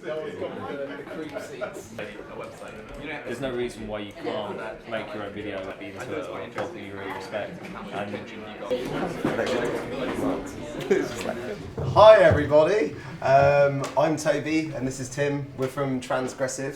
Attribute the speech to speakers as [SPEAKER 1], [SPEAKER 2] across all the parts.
[SPEAKER 1] There's no reason why you can't make your own video into a job that you really respect.
[SPEAKER 2] Hi everybody, I'm Toby and this is Tim. We're from Transgressive.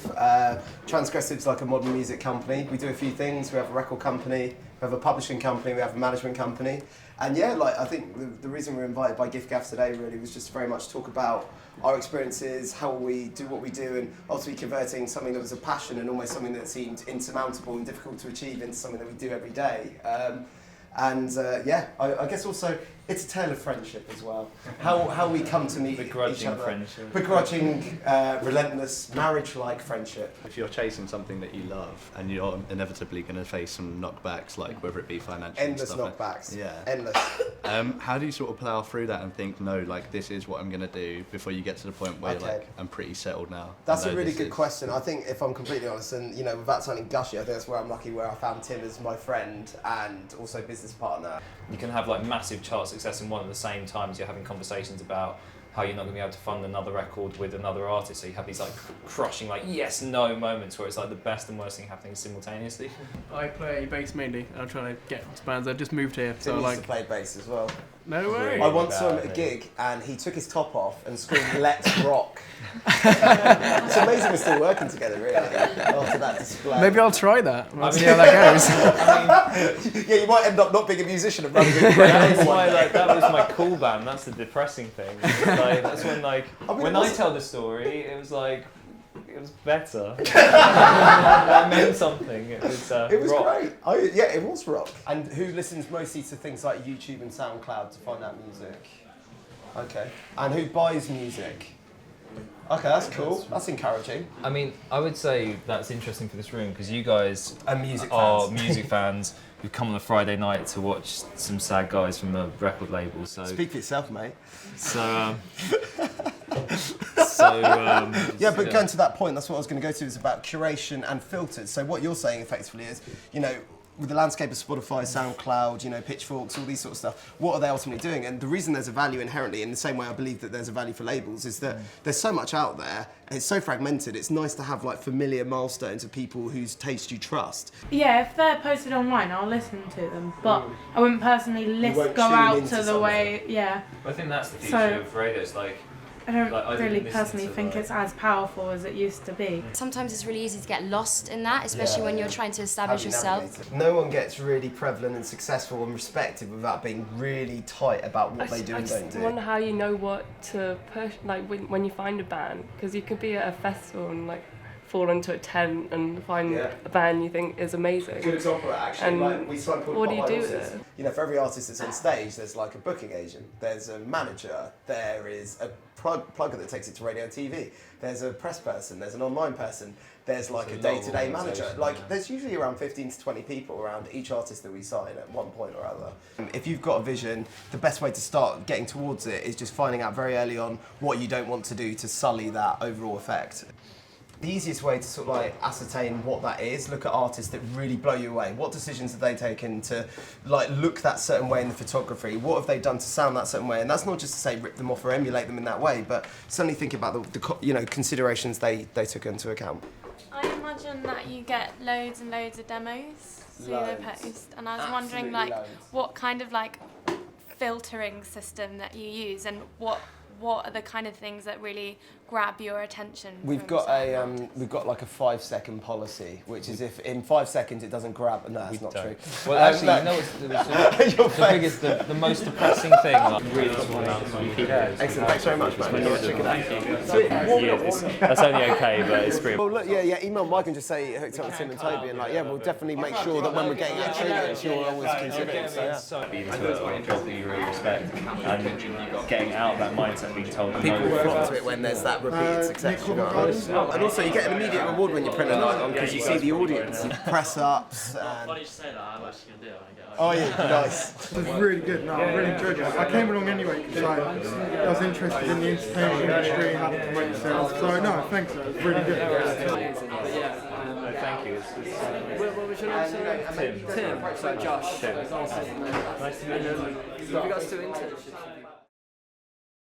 [SPEAKER 2] Transgressive's like a modern music company. We do a few things. We have a record company, we have a publishing company, we have a management company. And yeah, like I think the reason we were invited by Giffgaff today really was just very much talk about our experiences, how we do what we do, and ultimately converting something that was a passion and almost something that seemed insurmountable and difficult to achieve into something that we do every day. I guess also it's a tale of friendship as well. How we come to meet each other.
[SPEAKER 1] Friendship.
[SPEAKER 2] Begrudging, relentless, marriage-like friendship.
[SPEAKER 3] If you're chasing something that you love and you're inevitably going to face some knockbacks, like whether it be financial
[SPEAKER 2] Endless
[SPEAKER 3] stuff,
[SPEAKER 2] knockbacks.
[SPEAKER 3] yeah.
[SPEAKER 2] Endless.
[SPEAKER 3] How do you sort of plough through that and think, no, like this is what I'm going to do before you get to the point where you're like, I'm pretty settled now?
[SPEAKER 2] That's a really good question. I think if I'm completely honest, and you know, without sounding gushy, I think that's where I'm lucky, where I found Tim as my friend and also business partner.
[SPEAKER 1] You can have like massive chart success in one at the same time as you're having conversations about how you're not going to be able to fund another record with another artist. So you have these like crushing like yes, no moments where it's like the best and worst thing happening simultaneously.
[SPEAKER 4] I play bass mainly. I'm trying to get into bands. I've just moved here,
[SPEAKER 2] Tim
[SPEAKER 4] so
[SPEAKER 2] used to play bass as well.
[SPEAKER 4] No way.
[SPEAKER 1] Really
[SPEAKER 2] I once saw him at a gig and he took his top off and screamed, "Let's rock." It's amazing we're still working together, really, after that display.
[SPEAKER 4] Maybe I'll try that. We'll see how that
[SPEAKER 1] goes.
[SPEAKER 2] Yeah, you might end up not being a musician and running a
[SPEAKER 1] that was my cool band. That's the depressing thing. Like, that's when when I tell the story, it was like it was better. That meant something. It was rock.
[SPEAKER 2] Great. Yeah, it was rock. And who listens mostly to things like YouTube and SoundCloud to find out music? Okay. And who buys music? Okay, that's cool. That's encouraging.
[SPEAKER 1] I mean, I would say that's interesting for this room because you guys
[SPEAKER 2] are music
[SPEAKER 1] fans who come on a Friday night to watch some sad guys from a record label. So
[SPEAKER 2] speak for yourself, mate.
[SPEAKER 1] So,
[SPEAKER 2] yeah, but going to that point, that's what I was going to go to, is about curation and filters. So what you're saying effectively is, you know, with the landscape of Spotify, SoundCloud, you know, Pitchforks, all these sort of stuff, what are they ultimately doing? And the reason there's a value inherently, in the same way I believe that there's a value for labels, is that there's so much out there, and it's so fragmented, it's nice to have like familiar milestones of people whose taste you trust.
[SPEAKER 5] Yeah, if they're posted online, I'll listen to them, but I wouldn't personally go out to the way, yeah.
[SPEAKER 1] I think that's the future of radio. It's like,
[SPEAKER 5] I don't really personally think it's as powerful as it used to be.
[SPEAKER 6] Sometimes it's really easy to get lost in that, especially when you're trying to establish yourself.
[SPEAKER 2] No one gets really prevalent and successful and respected without being really tight about what they do and don't do.
[SPEAKER 7] I wonder how you know what to push, like when you find a band, because you could be at a festival and like fall into a tent and find a band you think is amazing.
[SPEAKER 2] Good example, actually.
[SPEAKER 7] And
[SPEAKER 2] like, we signed
[SPEAKER 7] what do you do with it?
[SPEAKER 2] You know, for every artist that's on stage, there's like a booking agent, there's a manager, there is a plugger that takes it to radio and TV, there's a press person, there's an online person, there's like a day-to-day manager. Like, there's usually around 15 to 20 people around each artist that we sign at one point or other. If you've got a vision, the best way to start getting towards it is just finding out very early on what you don't want to do to sully that overall effect. The easiest way to sort of like ascertain what that is, look at artists that really blow you away. What decisions have they taken to like look that certain way in the photography? What have they done to sound that certain way? And that's not just to say rip them off or emulate them in that way, but certainly think about the you know, considerations they took into account.
[SPEAKER 8] I imagine that you get loads and loads of demos through the post, and I was wondering like what kind of like filtering system that you use, and what are the kind of things that really grab your attention?
[SPEAKER 2] We've got like a 5-second policy, which is if in 5 seconds it doesn't grab. No, that's not true.
[SPEAKER 1] Well, actually, you know what's the biggest, the most depressing thing? Like, really small amounts of people.
[SPEAKER 2] Excellent. Thanks very much, man.
[SPEAKER 1] That's only okay, but it's pretty.
[SPEAKER 2] Well, look, yeah. Email Mike and just say hooked up with Tim and Toby, and like, yeah, we'll definitely make sure that when we're getting out triggers, you're always considered. So yeah.
[SPEAKER 1] Be into a job that you really respect, and getting out of that mindset, being told
[SPEAKER 2] people flock to it when there's that repeated success. You know what I mean? And also, you get an immediate reward when you print a night on because you see the audience, press ups.
[SPEAKER 9] Funny you say that. I'm actually gonna do it when I get home.
[SPEAKER 2] Oh yeah, nice.
[SPEAKER 10] It was really good. No, I really enjoyed it. I came along anyway because I was interested in the entertainment industry and how to promote yourself. So no, thanks. It was really good.
[SPEAKER 1] Thank you.
[SPEAKER 9] What was your name? Tim. So Josh.
[SPEAKER 1] Nice to meet you.
[SPEAKER 9] Have you got to do internships?